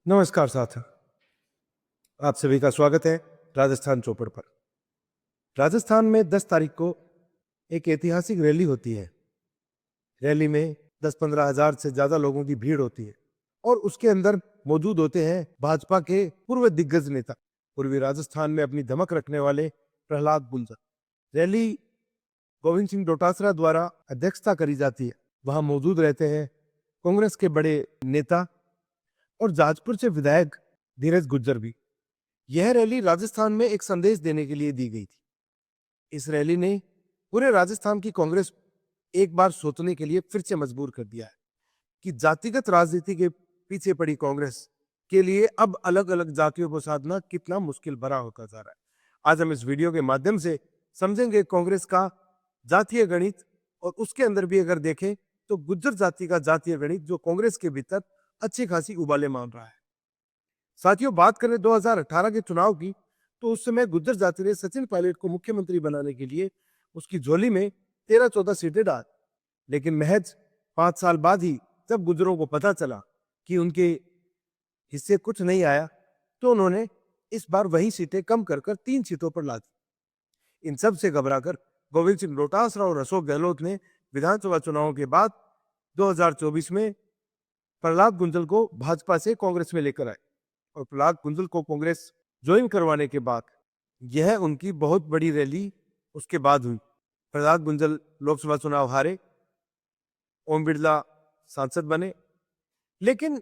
नमस्कार साथियों, आप सभी का स्वागत है राजस्थान चौपड़ पर। राजस्थान में 10 तारीख को एक ऐतिहासिक रैली होती है। रैली में 10-15 हजार से ज्यादा लोगों की भीड़ होती है और उसके अंदर मौजूद होते हैं भाजपा के पूर्व दिग्गज नेता, पूर्वी राजस्थान में अपनी धमक रखने वाले प्रहलाद गुंजर। रैली गोविंद सिंह डोटासरा द्वारा अध्यक्षता करी जाती है। वहां मौजूद रहते हैं कांग्रेस के बड़े नेता और जाजपुर से विधायक धीरज गुज्जर भी। यह रैली राजस्थान में एक संदेश देने के लिए दी गई थी। इस रैली ने पूरे राजस्थान की कांग्रेस एक बार सोचने के लिए फिर से मजबूर कर दिया है कि जातिगत राजनीति के पीछे पड़ी कांग्रेस के लिए अब अलग अलग जातियों को साधना कितना मुश्किल भरा होता जा रहा है। आज हम इस वीडियो के माध्यम से समझेंगे कांग्रेस का जातीय गणित, और उसके अंदर भी अगर देखें तो गुज्जर जाति का जातीय गणित जो कांग्रेस के भीतर अच्छी खासी उबाले मान रहा है। साथियों, बात करें 2018 के चुनाव की, तो उस समय गुज्जर जाति ने सचिन पायलट को मुख्यमंत्री बनाने के लिए उसकी झोली में 13-14 सीटें डाल। लेकिन महज 5 साल बाद ही जब गुज्जरों को पता चला कि उनके हिस्से कुछ नहीं आया, तो उन्होंने इस बार वही सीटें कम कर 3 सीटों पर ला दी। इन सब से घबराकर गोविंद सिंह डोटासरा और अशोक गहलोत ने विधानसभा चुनावों के बाद 2024 में प्रहलाद गुंजल को भाजपा से कांग्रेस में लेकर आए और प्रहलाद गुंजल को कांग्रेस ज्वाइन करवाने के बाद यह उनकी बहुत बड़ी रैली उसके बाद हुई। प्रहलाद गुंजल लोकसभा चुनाव हारे, ओम बिरला सांसद बने, लेकिन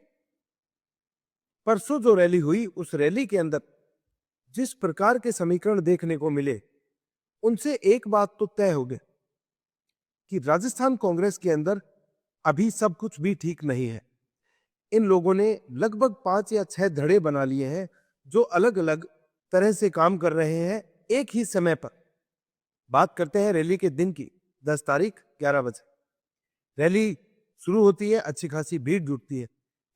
परसों जो रैली हुई उस रैली के अंदर जिस प्रकार के समीकरण देखने को मिले, उनसे एक बात तो तय हो गई कि राजस्थान कांग्रेस के अंदर अभी सब कुछ भी ठीक नहीं है। इन लोगों ने लगभग 5 या 6 धड़े बना लिए हैं जो अलग अलग तरह से काम कर रहे हैं एक ही समय पर। बात करते हैं रैली के दिन की। 10 तारीख 11 बजे रैली शुरू होती है, अच्छी खासी भीड़ जुटती है।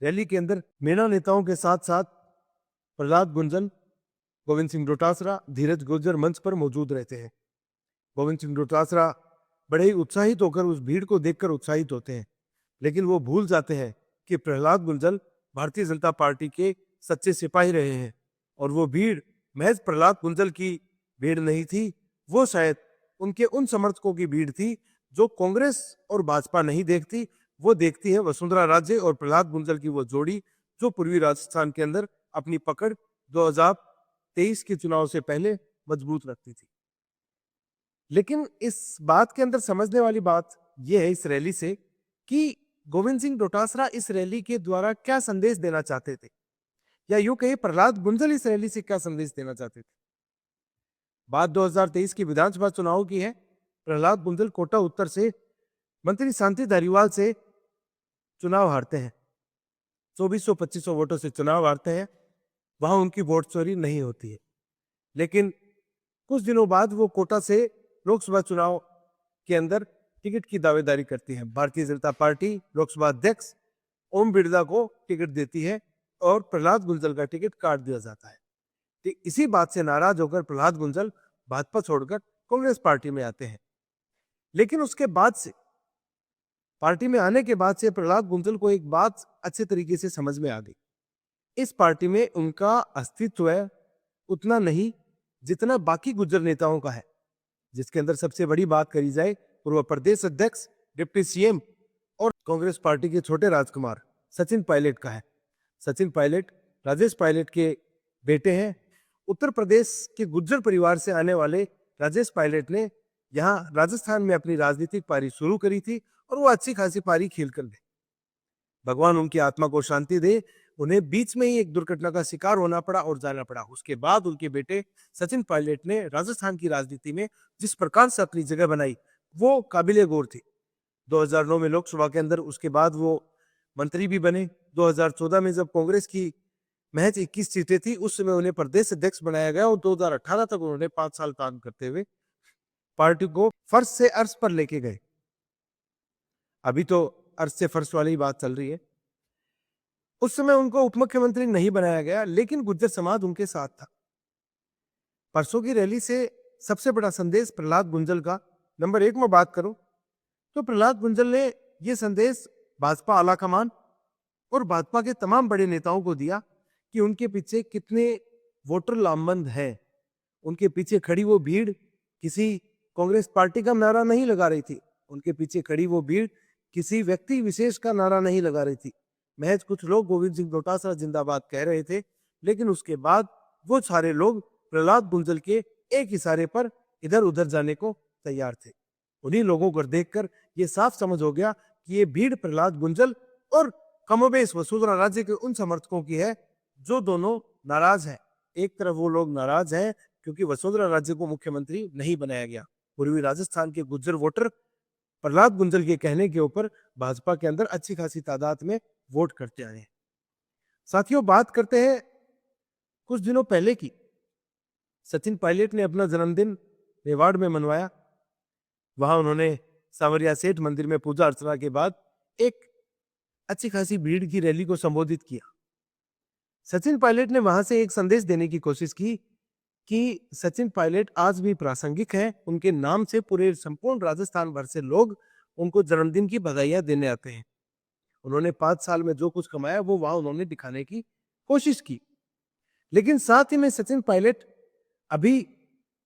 रैली के अंदर मीणा नेताओं के साथ साथ प्रहलाद गुंजल, गोविंद सिंह डोटासरा, धीरज गुज्जर मंच पर मौजूद रहते हैं। गोविंद सिंह डोटासरा बड़े ही उत्साहित होकर उस भीड़ को देखकर उत्साहित होते हैं, लेकिन वो भूल जाते हैं कि प्रहलाद गुंजल भारतीय जनता पार्टी के सच्चे सिपाही रहे हैं और वो भीड़ महज प्रहलाद गुंजल की भीड़ नहीं थी, वो शायद उनके उन समर्थकों की भीड़ थी जो कांग्रेस और भाजपा नहीं देखती, वो देखती है वसुंधरा राजे और प्रहलाद गुंजल की वो जोड़ी जो पूर्वी राजस्थान के अंदर अपनी पकड़ 2023 के चुनाव से पहले मजबूत रखती थी। लेकिन इस बात के अंदर समझने वाली बात यह है इस रैली से कि गोविंद सिंह डोटासरा इस रैली के द्वारा क्या संदेश देना चाहते थे, या यूं कहिए प्रहलाद गुंजल इस रैली से क्या संदेश देना चाहते थे। बात 2023 की विधानसभा चुनाव की है। प्रहलाद गुंजल कोटा उत्तर से मंत्री शांति धारीवाल से चुनाव हारते हैं, 2400-2500 वोटों से चुनाव हारते हैं। वहां उनकी वोट चोरी नहीं होती है, लेकिन कुछ दिनों बाद वो कोटा से लोकसभा चुनाव के अंदर टिकट की दावेदारी करती है। भारतीय जनता पार्टी लोकसभा अध्यक्ष ओम बिरला को टिकट देती है और प्रहलाद गुंजल का टिकट काट दिया जाता है। तो इसी बात से नाराज होकर प्रहलाद गुंजल भाजपा छोड़कर कांग्रेस पार्टी में आते हैं। लेकिन उसके बाद से पार्टी में आने के बाद से प्रहलाद गुंजल को एक बात अच्छे तरीके से समझ में आ गई, इस पार्टी में उनका अस्तित्व है उतना नहीं जितना बाकी गुज्जर नेताओं का है, जिसके अंदर सबसे बड़ी बात करी जाए पूर्व प्रदेश अध्यक्ष, डिप्टी सीएम और कांग्रेस पार्टी के छोटे राजकुमार सचिन पायलट का है। सचिन पायलट राजेश पायलट के बेटे हैं। उत्तर प्रदेश के गुज्जर परिवार से आने वाले राजेश पायलट ने यहाँ राजस्थान में अपनी राजनीतिक पारी शुरू करी थी और वो अच्छी खासी पारी खेल कर गए। भगवान उनकी आत्मा को शांति दे, उन्हें बीच में ही एक दुर्घटना का शिकार होना पड़ा और जाना पड़ा। उसके बाद उनके बेटे सचिन पायलट ने राजस्थान की राजनीति में जिस प्रकार से अपनी जगह बनाई वो काबिले गौर थी। 2009 में लोकसभा के अंदर उसके बाद वो मंत्री भी बने। 2014 में जब कांग्रेस की महज 21 सीटें थी उस समय उन्हें प्रदेश अध्यक्ष बनाया गया और 2018 तक उन्होंने 5 साल काम करते हुए पार्टी को फर्श से अर्श पर लेके गए। अभी तो अर्श से फर्श वाली बात चल रही है। उस समय उनको उप मुख्यमंत्री नहीं बनाया गया, लेकिन गुज्जर समाज उनके साथ था। परसों की रैली से सबसे बड़ा संदेश प्रहलाद गुंजल का, नंबर 1 में बात करूं तो प्रहलाद गुंजल ने यह संदेश भाजपा आलाकमान और भाजपा के तमाम बड़े नेताओं को दिया कि उनके पीछे कितने वोटर लामबंद हैं। उनके पीछे खड़ी वो भीड़ किसी कांग्रेस पार्टी का नारा नहीं लगा रही थी, उनके पीछे खड़ी वो भीड़ किसी व्यक्ति विशेष का नारा नहीं लगा रही थी। महज कुछ लोग गोविंद सिंह डोटासरा जिंदाबाद कह रहे थे, लेकिन उसके बाद वो सारे लोग प्रहलाद बुंजल के एक इशारे पर इधर उधर जाने को तैयार थे। उन्हीं लोगों को देखकर ये साफ समझ हो गया कि ये भीड़ प्रहलाद बुंजल और कमोबेश वसुंधरा राजे के उन समर्थकों की है जो दोनों नाराज हैं। एक तरफ वो लोग नाराज हैं क्योंकि वसुंधरा राजे को मुख्यमंत्री नहीं बनाया गया। पूर्वी राजस्थान के गुज्जर वोटर प्रहलाद बुंजल के कहने के ऊपर भाजपा के अंदर अच्छी खासी तादाद में वोट करते आए हैं। साथियों, बात करते हैं कुछ दिनों पहले की। सचिन पायलट ने अपना जन्मदिन मेवाड़ में मनवाया। वहां उन्होंने सांवरिया सेठ मंदिर में पूजा अर्चना के बाद एक अच्छी खासी भीड़ की रैली को संबोधित किया। सचिन पायलट ने वहां से एक संदेश देने की कोशिश की कि सचिन पायलट आज भी प्रासंगिक हैं। उनके नाम से पूरे संपूर्ण राजस्थान भर से लोग उनको जन्मदिन की बधाइयां देने आते हैं। उन्होंने 5 साल में जो कुछ कमाया वो वहां उन्होंने दिखाने की कोशिश की। लेकिन साथ ही में सचिन पायलट अभी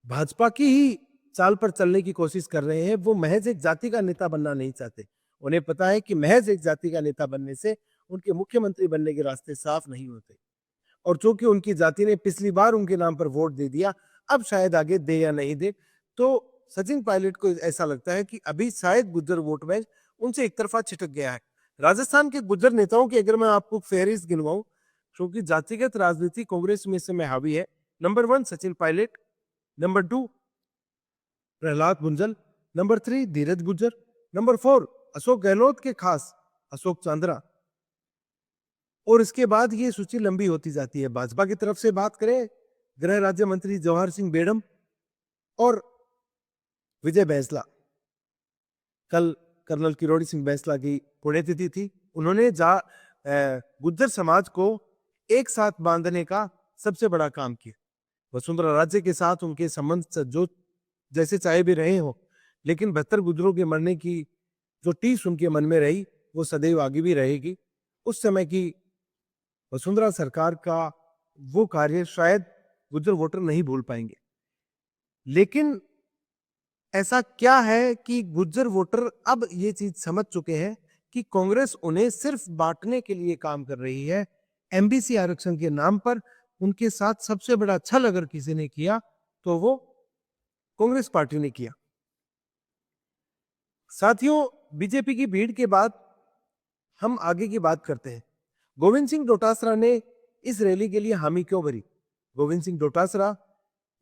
भाजपा की ही चाल पर चलने की कोशिश कर रहे हैं। वो महज एक जाति का नेता बनना नहीं चाहते। उन्हें पता है कि महज एक जाति का नेता बनने से उनके मुख्यमंत्री बनने के रास्ते साफ नहीं होते। और चूंकि उनकी जाति ने पिछली बार उनके नाम पर वोट दे दिया, अब शायद आगे दे या नहीं दे, तो सचिन पायलट को ऐसा लगता है कि अभी शायद गुज्जर वोट बैंक उनसे एक तरफा छिटक गया है। राजस्थान के गुज्जर नेताओं की अगर मैं आपको फहरिस्त गिनवाऊं, क्योंकि जातिगत राजनीति कांग्रेस में इस समय हावी है। Number 1 Sachin Pilot, number 2 Prahlad Bunjal, number 3 Dheeraj Gujjar, number 4 Ashok Gehlot के खास अशोक चांद्रा, और इसके बाद ये सूची लंबी होती जाती है। भाजपा की तरफ से बात करें, गृह राज्य मंत्री जवाहर सिंह बेड़म और विजय बैंसला। कल कर्नल किरोड़ी सिंह बैंसला की पुण्यतिथि थी। उन्होंने गुज्जर समाज को एक साथ बांधने का सबसे बड़ा काम किया। वसुंधरा राजे के साथ उनके संबंध जो जैसे चाहे भी रहे हो, लेकिन 72 गुज्जरों के मरने की जो टीस उनके मन में रही वो सदैव आगे भी रहेगी। उस समय की वसुंधरा सरकार का वो कार्य शायद गुज्जर वोटर नहीं भूल पाएंगे। लेकिन ऐसा क्या है कि गुज्जर वोटर अब ये चीज समझ चुके हैं कि कांग्रेस उन्हें सिर्फ बांटने के लिए काम कर रही है। एमबीसी आरक्षण के नाम पर उनके साथ सबसे बड़ा छल अगर किसी ने किया तो वो कांग्रेस पार्टी ने किया। साथियों, बीजेपी की भीड़ के बाद हम आगे की बात करते हैं। गोविंद सिंह डोटासरा ने इस रैली के लिए हामी क्यों भरी? गोविंद सिंह डोटासरा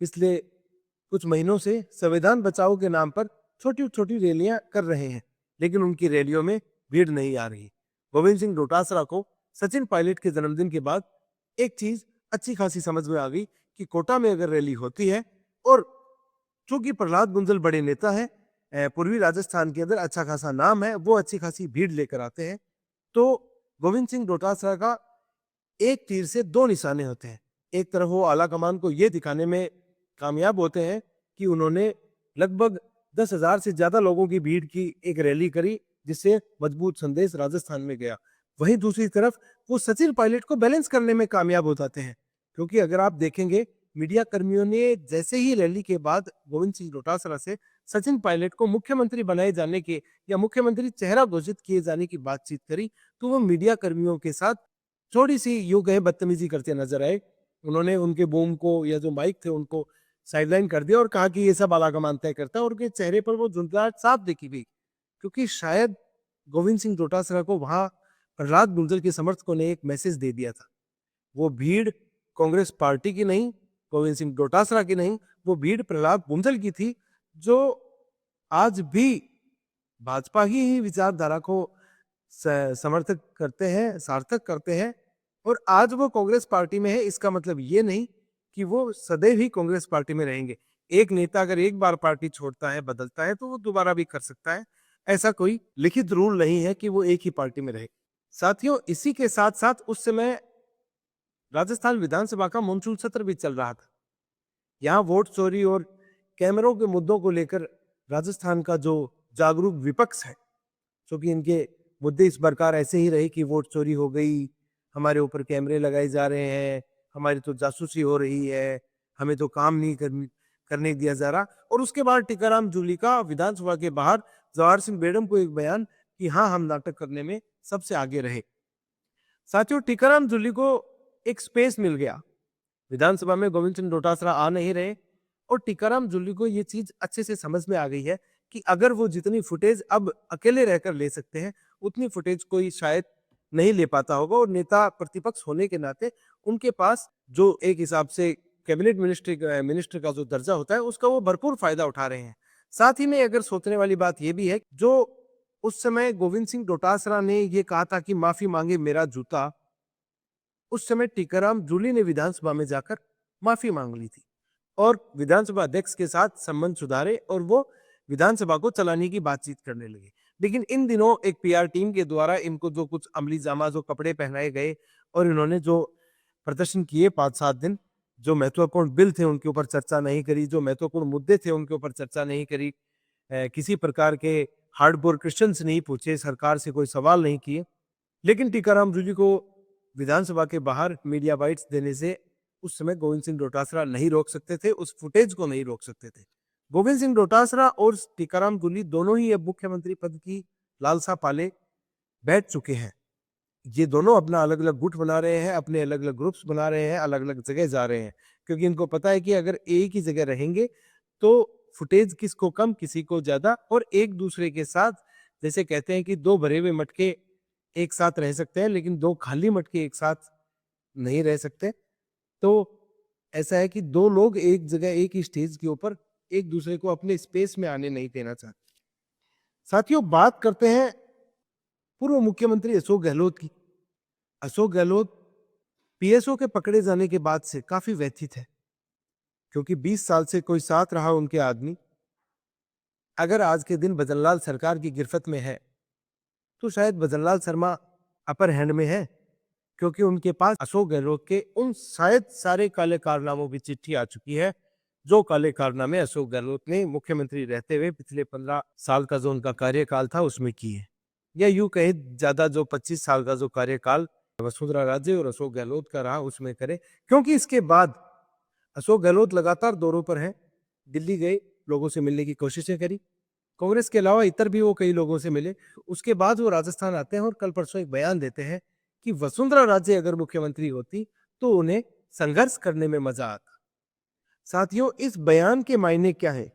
पिछले कुछ महीनों से संविधान बचाओ के नाम पर छोटी छोटी रैलियां कर रहे हैं, लेकिन उनकी रैलियों में भीड़ नहीं आ रही। गोविंद सिंह डोटासरा को सचिन पायलट के जन्मदिन के बाद एक चीज अच्छी खासी समझ में आ गई कि कोटा में अगर रैली होती है, और चूंकि प्रहलाद बुंजल बड़े नेता है, पूर्वी राजस्थान के अंदर अच्छा खासा नाम है, वो अच्छी खासी भीड़ लेकर आते हैं, तो गोविंद सिंह डोटासरा का एक तीर से 2 निशाने होते हैं। एक तरफ वो आला कमान को ये दिखाने में कामयाब होते हैं कि उन्होंने लगभग 10,000 से ज्यादा लोगों की भीड़ की एक रैली करी, जिससे मजबूत संदेश राजस्थान में गया। वहीं दूसरी तरफ वो सचिन पायलट को बैलेंस करने में कामयाब हो जाते हैं, क्योंकि अगर आप देखेंगे मीडिया कर्मियों ने जैसे ही रैली के बाद गोविंद सिंह डोटासरा से सचिन पायलट को मुख्यमंत्री बनाए जाने के या मुख्यमंत्री चेहरा घोषित किए जाने की बातचीत करी, तो वो मीडिया कर्मियों के साथ थोड़ी सी यूं कहे बदतमीजी करते नजर आए। उन्होंने उनके बूम को या जो माइक थे उनको साइडलाइन कर दिया और कहा कि ये सब आलाकमान तय करता है, और उनके चेहरे पर वो झुंझलाहट साफ देखी गई, क्योंकि शायद गोविंद सिंह डोटासरा को वहां प्रहलाद बुंजल के समर्थकों ने एक मैसेज दे दिया था। वो भीड़ कांग्रेस पार्टी की नहीं, गोविंद सिंह डोटासरा की नहीं, वो भीड़ प्रहलाद बुंजल की थी, जो आज भी भाजपा ही विचारधारा को समर्थक करते हैं, सार्थक करते हैं, और आज वो कांग्रेस पार्टी में है। इसका मतलब ये नहीं कि वो सदैव ही कांग्रेस पार्टी में रहेंगे। एक नेता अगर एक बार पार्टी छोड़ता है, बदलता है, तो वो दोबारा भी कर सकता है। ऐसा कोई लिखित रूल नहीं है कि वो एक ही पार्टी में रहे। साथियों, इसी के साथ साथ उस समय राजस्थान विधानसभा का मॉनसून सत्र भी चल रहा था। यहाँ वोट चोरी और कैमरों के मुद्दों को लेकर राजस्थान का जो जागरूक विपक्ष है, क्योंकि इनके मुद्दे इस प्रकार ऐसे ही रहे कि वोट चोरी हो गई, हमारे ऊपर कैमरे लगाए जा रहे हैं, हमारी तो जासूसी हो रही है, हमें तो काम नहीं करने दिया जा रहा। और उसके बाद टीकाराम जूली का विधानसभा के बाहर जवाहर सिंह बेडम को एक बयान कि हाँ, हम नाटक करने में सबसे आगे रहे। साथियों, टीकाराम जूली को एक स्पेस मिल गया। विधानसभा में गोविंद सिंह डोटासरा आ नहीं रहे और टीकाराम जूली को ये चीज अच्छे से समझ में आ गई है कि अगर वो जितनी फुटेज अब अकेले रहकर ले सकते हैं, उतनी फुटेज कोई शायद नहीं ले पाता होगा। और नेता प्रतिपक्ष होने के नाते उनके पास जो एक हिसाब से कैबिनेट मिनिस्टर का जो दर्जा होता है, उसका वो भरपूर फायदा उठा रहे हैं। साथ ही में अगर सोचने वाली बात यह भी है, जो उस समय गोविंद सिंह डोटासरा ने ये कहा था कि माफी मांगे मेरा जूता, उस समय टीकाराम जूली ने विधानसभा में जाकर माफी मांग ली थी और विधानसभा अध्यक्ष के साथ संबंध सुधारे और वो विधानसभा को चलाने की बातचीत करने लगे। लेकिन इन दिनों एक पीआर टीम के द्वारा इनको जो कुछ अमली जामा, जो कपड़े पहनाए गए और इन्होंने जो प्रदर्शन किए 5-7 दिन, जो महत्वपूर्ण बिल थे उनके ऊपर चर्चा नहीं करी, जो महत्वपूर्ण मुद्दे थे उनके ऊपर चर्चा नहीं करी, किसी प्रकार के हार्डकोर क्वेश्चंस नहीं पूछे, सरकार से कोई सवाल नहीं किए। लेकिन टीकाराम जूली को विधानसभा के बाहर मीडिया बाइट्स देने से उस समय गोविंद सिंह डोटासरा नहीं रोक सकते थे, उस फुटेज को नहीं रोक सकते थे। गोविंद सिंह डोटासरा और टीकाराम जूली दोनों ही अब मुख्यमंत्री पद की लालसा पाले बैठ चुके हैं। ये दोनों अपना अलग अलग गुट बना रहे हैं, अपने अलग अलग ग्रुप्स बना रहे हैं, अलग अलग जगह जा रहे हैं, क्योंकि इनको पता है कि अगर एक ही जगह रहेंगे तो फुटेज किसको कम किसी को ज्यादा, और एक दूसरे के साथ, जैसे कहते हैं कि दो भरे हुए मटके एक साथ रह सकते हैं लेकिन दो खाली मटके एक साथ नहीं रह सकते। तो ऐसा है कि दो लोग एक जगह एक ही स्टेज के ऊपर एक दूसरे को अपने स्पेस में आने नहीं देना चाहते। साथियों, बात करते हैं पूर्व मुख्यमंत्री अशोक गहलोत की। अशोक गहलोत पीएसओ के पकड़े जाने के बाद से काफी व्यथित है, क्योंकि 20 साल से कोई साथ रहा उनके आदमी अगर आज के दिन भजनलाल सरकार की गिरफ्त में है, तो शायद भजनलाल शर्मा अपर हैंड में है, क्योंकि उनके पास अशोक गहलोत के उन शायद सारे काले कारनामों की चिट्ठी आ चुकी है, जो काले कारनामे अशोक गहलोत ने मुख्यमंत्री रहते हुए पिछले 15 साल का जो उनका कार्यकाल था उसमें किए, या यूं कहे ज्यादा जो 25 साल का जो कार्यकाल वसुंधरा राजे और अशोक गहलोत का रहा उसमें करे। क्योंकि इसके बाद अशोक गहलोत लगातार दौरों पर हैं, दिल्ली गए, लोगों से मिलने की कोशिशें करी, कांग्रेस के अलावा इतर भी वो कई लोगों से मिले। उसके बाद वो राजस्थान आते हैं और कल परसों एक बयान देते हैं कि वसुंधरा राजे अगर मुख्यमंत्री होती तो उन्हें संघर्ष करने में मजा आता। साथियों, इस बयान के मायने क्या है?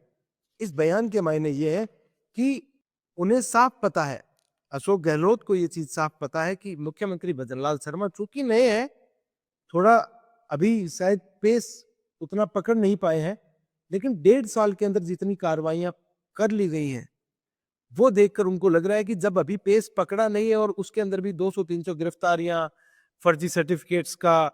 इस बयान के मायने ये है कि उन्हें साफ पता है, अशोक गहलोत को ये चीज साफ पता है कि मुख्यमंत्री भजनलाल शर्मा चूंकि नए हैं, थोड़ा अभी शायद पेस उतना पकड़ नहीं पाए हैं, लेकिन 1.5 साल के अंदर जितनी कार्रवाइयां कर ली गई हैं वो देखकर उनको लग रहा है कि जब अभी पेस पकड़ा नहीं है और उसके अंदर भी 200-300 गिरफ्तारियां, फर्जी सर्टिफिकेट्स का,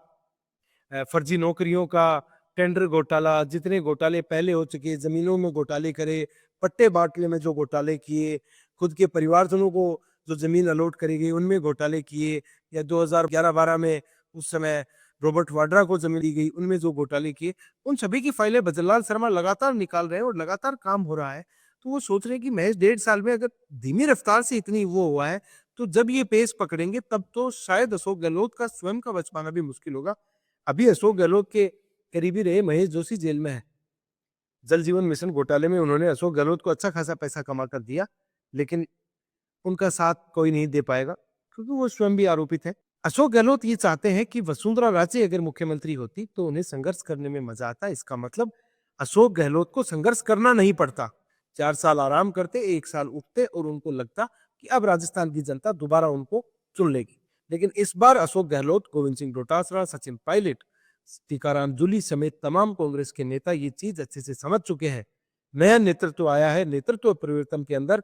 फर्जी नौकरियों का, टेंडर घोटाला, जितने घोटाले पहले हो चुके, जमीनों में घोटाले करे, पट्टे बांटने में जो घोटाले किए, खुद के परिवारजनों को जो जमीन अलॉट करी गई उनमें घोटाले किए, या 2011-12 में उस समय रॉबर्ट वाड्रा को जमीन दी गई उनमें जो घोटाले किए, उन सभी की फाइलें भजनलाल शर्मा लगातार निकाल रहे हैं और लगातार काम हो रहा है। तो वो सोच रहे हैं कि महज 1.5 साल में अगर धीमी रफ्तार से इतनी वो हुआ है, तो जब ये पेस पकड़ेंगे तब तो शायद अशोक गहलोत का स्वयं का बच पाना भी मुश्किल होगा। अभी अशोक गहलोत के करीबी रहे महेश जोशी जेल में है। जल जीवन मिशन घोटाले में उन्होंने अशोक गहलोत को अच्छा खासा पैसा कमा कर दिया, लेकिन उनका साथ कोई नहीं दे पाएगा क्योंकि वो स्वयं भी आरोपित है। अशोक गहलोत ये चाहते हैं कि वसुंधरा राजे अगर मुख्यमंत्री होती तो उन्हें संघर्ष करने में मजा आता। इसका मतलब अशोक गहलोत को संघर्ष करना नहीं पड़ता, 4 साल आराम करते, 1 साल उठते और उनको लगता कि अब राजस्थान की जनता दोबारा उनको चुन लेगी। लेकिन इस बार अशोक गहलोत, गोविंद सिंह डोटासरा, सचिन पायलट, टीकाराम जूली समेत तमाम कांग्रेस के नेता ये चीज अच्छे से समझ चुके हैं। नया नेतृत्व आया है, नेतृत्व परिवर्तन के अंदर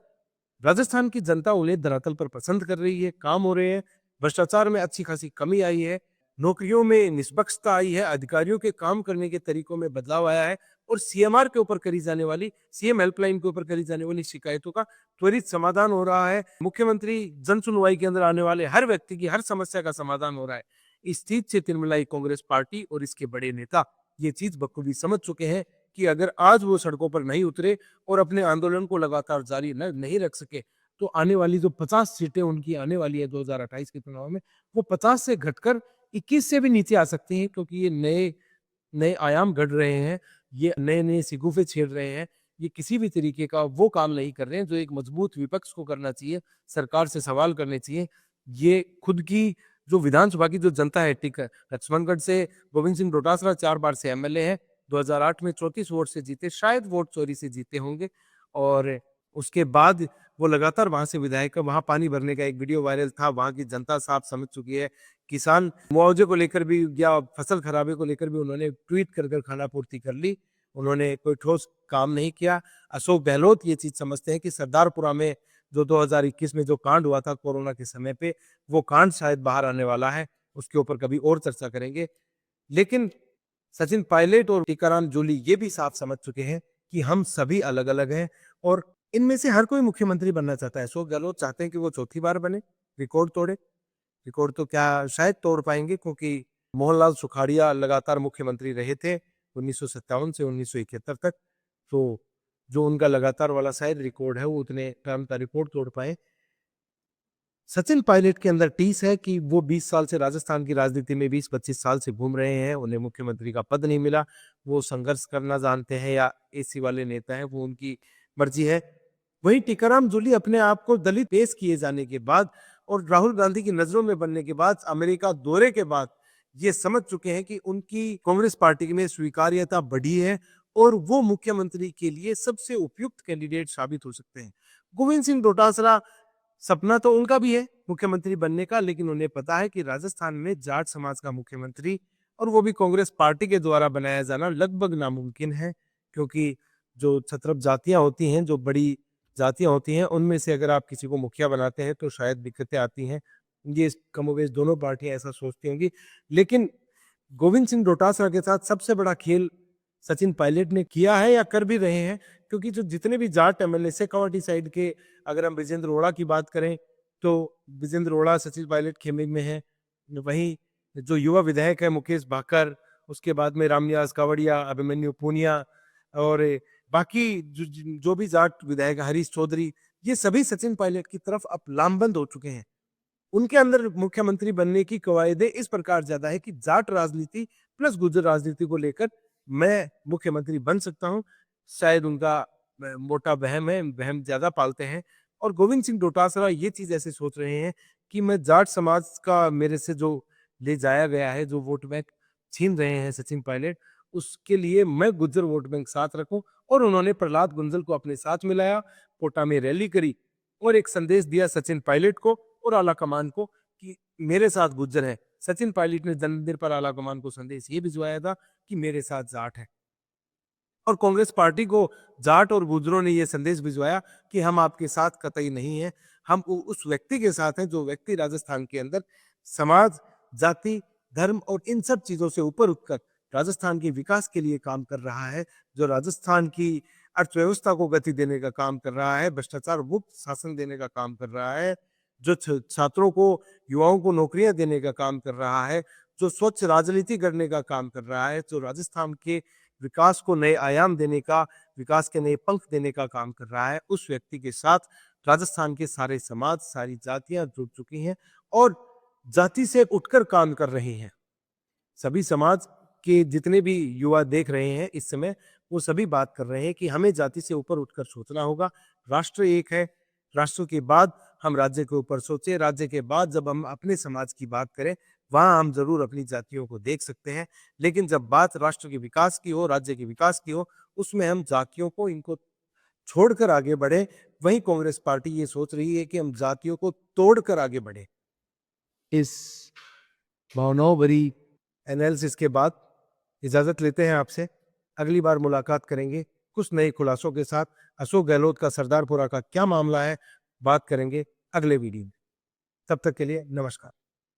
राजस्थान की जनता उन्हें धरातल पर पसंद कर रही है, काम हो रहे हैं, भ्रष्टाचार में अच्छी खासी कमी आई है, नौकरियों में निष्पक्षता आई है, अधिकारियों के काम करने के तरीकों में बदलाव आया है और सीएमआर के ऊपर करी जाने वाली, सीएम हेल्पलाइन के ऊपर करी जाने वाली शिकायतों का त्वरित समाधान हो रहा है। मुख्यमंत्री जन सुनवाई के अंदर आने वाले हर व्यक्ति की हर समस्या का समाधान हो रहा है। इस चीज से तिरमिलाई कांग्रेस पार्टी और इसके बड़े नेता ये चीज बखूबी समझ चुके हैं कि अगर आज वो सड़कों पर नहीं उतरे और अपने आंदोलन को लगातार जारी नहीं रख सके, तो आने वाली जो 50 सीटें उनकी आने वाली है 2028 के चुनाव में, वो 50 से घटकर 21 से भी नीचे आ सकती हैं, क्योंकि ये नए नए आयाम गढ़ रहे हैं, ये नए-नए शिगुफे छेड़ रहे हैं। ये किसी भी तरीके का वो काम नहीं कर रहे हैं जो एक मजबूत विपक्ष को करना चाहिए, सरकार से सवाल करने चाहिए। ये खुद की जो विधानसभा की जो जनता है, ठीक है, लक्ष्मणगढ़ से गोविंद सिंह डोटासरा 4 बार से एमएलए हैं, 2008 में 34 वोट से जीते, शायद वोट चोरी से जीते होंगे और उसके बाद वो लगातार वहाँ से विधायक है। वहाँ पानी भरने का एक वीडियो वायरल था, वहाँ की जनता साफ समझ चुकी है। किसान मुआवजे को लेकर भी या फसल खराबे को लेकर भी उन्होंने ट्वीट कर कर खानापूर्ति कर ली। उन्होंने कोई ठोस काम नहीं किया। अशोक गहलोत ये चीज़ समझते हैं कि सरदारपुरा में जो 2021 में जो कांड हुआ था कोरोना के समय पे, वो कांड शायद बाहर आने वाला है। उसके ऊपर कभी और चर्चा करेंगे। लेकिन सचिन पायलट और टीकाराम जूली ये भी साफ समझ चुके हैं कि हम सभी अलग-अलग हैं और इनमें से हर कोई मुख्यमंत्री बनना चाहता है। अशोक गहलोत चाहते हैं कि वो चौथी बार बने, रिकॉर्ड तोड़े। रिकॉर्ड तो क्या शायद तोड़ पाएँगे, क्योंकि मोहनलाल सुखाड़िया लगातार मुख्यमंत्री रहे थे 1957 से 1971 तक। तो जो उनका लगातार वाला शायद रिकॉर्ड है, वो उतने टर्म का रिकॉर्ड तोड़ पाएँ। सचिन पायलट के अंदर टीस है कि वो 20 साल से राजस्थान की राजनीति में 20-25 साल से घूम रहे हैं, उन्हें मुख्यमंत्री का पद नहीं मिला। वो संघर्ष करना जानते हैं या एसी वाले नेता हैं, वो उनकी मर्जी है। वहीं टीकाराम जूली अपने आप को दलित पेश किए जाने के बाद और राहुल गांधी की नजरों में बनने के बाद, अमेरिका दौरे के बाद ये समझ चुके हैं कि उनकी कांग्रेस पार्टी में स्वीकार्यता बढ़ी है और वो मुख्यमंत्री के लिए सबसे उपयुक्त कैंडिडेट साबित हो सकते हैं। गोविंद सिंह डोटासरा, सपना तो उनका भी है मुख्यमंत्री बनने का, लेकिन उन्हें पता है कि राजस्थान में जाट समाज का मुख्यमंत्री और वो भी कांग्रेस पार्टी के द्वारा बनाया जाना लगभग नामुमकिन है, क्योंकि जो छत्रप जातियां होती हैं, जो बड़ी जातियां होती हैं, उनमें से अगर आप किसी को मुखिया बनाते हैं तो शायद दिक्कतें आती हैं। ये कमोबेश दोनों पार्टियां ऐसा सोचती होंगी। लेकिन गोविंद सिंह डोटासरा के साथ सबसे बड़ा खेल सचिन पायलट ने किया है या कर भी रहे हैं, क्योंकि जो जितने भी जाट एमएलए शेखावाटी साइड के, अगर हम विजेंद्र ओड़ा की बात करें तो विजेंद्र ओड़ा सचिन पायलट खेमे में है। वहीं जो युवा विधायक है मुकेश भाकर, उसके बाद में रामनिवास कावड़िया, अभिमन्यु पूनिया और बाकी जो भी जाट विधायक हरीश चौधरी, ये सभी सचिन पायलट की तरफ अब लामबंद हो चुके हैं। उनके अंदर मुख्यमंत्री बनने की कवायदे इस प्रकार ज्यादा है कि जाट राजनीति प्लस गुर्जर राजनीति को लेकर मैं मुख्यमंत्री बन सकता हूं। शायद उनका मोटा वहम है, वहम ज्यादा पालते हैं। और गोविंद सिंह डोटासरा ये चीज ऐसे सोच रहे हैं कि मैं जाट समाज का, मेरे से जो ले जाया गया है, जो वोट बैंक छीन रहे हैं सचिन पायलट, उसके लिए मैं गुर्जर वोट बैंक साथ रखूं। और उन्होंने प्रहलाद गुंजल को अपने साथ मिलाया, कोटा में रैली करी और एक संदेश दिया सचिन पायलट को और आला कमान को कि मेरे साथ गुज्जर है। सचिन पायलट ने जन्मदिन पर आला कमान को संदेश ये भिजवाया था कि मेरे साथ जाट है। और कांग्रेस पार्टी को जाट और गुजरों ने यह संदेश भिजवाया कि हम आपके साथ कतई नहीं है, हम उस व्यक्ति के साथ हैं जो व्यक्ति राजस्थान के अंदर समाज, जाति, धर्म और इन सब चीजों से ऊपर उठकर राजस्थान के विकास के लिए काम कर रहा है, जो राजस्थान की अर्थव्यवस्था को गति देने का काम कर रहा है, भ्रष्टाचार मुक्त शासन देने का काम कर रहा है, जो छात्रों को, युवाओं को नौकरियां देने का काम कर रहा है, जो स्वच्छ राजनीति करने का काम कर रहा है, जो राजस्थान के विकास को नए आयाम देने का, विकास के नए पंख देने का काम कर रहा है, उस व्यक्ति के साथ राजस्थान के सारे समाज, सारी जातियां जुड़ चुकी हैं और जाति से उठकर काम कर रही हैं। सभी समाज के जितने भी युवा देख रहे हैं इस समय, वो सभी बात कर रहे हैं कि हमें जाति से ऊपर उठकर सोचना होगा। राष्ट्र एक है, राष्ट्र के बाद हम राज्य के ऊपर सोचें, राज्य के बाद जब हम अपने समाज की बात करें, वहां हम जरूर अपनी जातियों को देख सकते हैं। लेकिन जब बात राष्ट्र के विकास की हो, राज्य के विकास की हो, उसमें हम जातियों को, इनको छोड़कर आगे बढ़े। वहीं कांग्रेस पार्टी ये सोच रही है कि हम जातियों को तोड़कर आगे बढ़े। इस भावनाओं भरी एनालिसिस के बाद इजाजत लेते हैं आपसे। अगली बार मुलाकात करेंगे कुछ नए खुलासों के साथ। अशोक गहलोत का सरदारपुरा का क्या मामला है, बात करेंगे अगले वीडियो में। तब तक के लिए नमस्कार।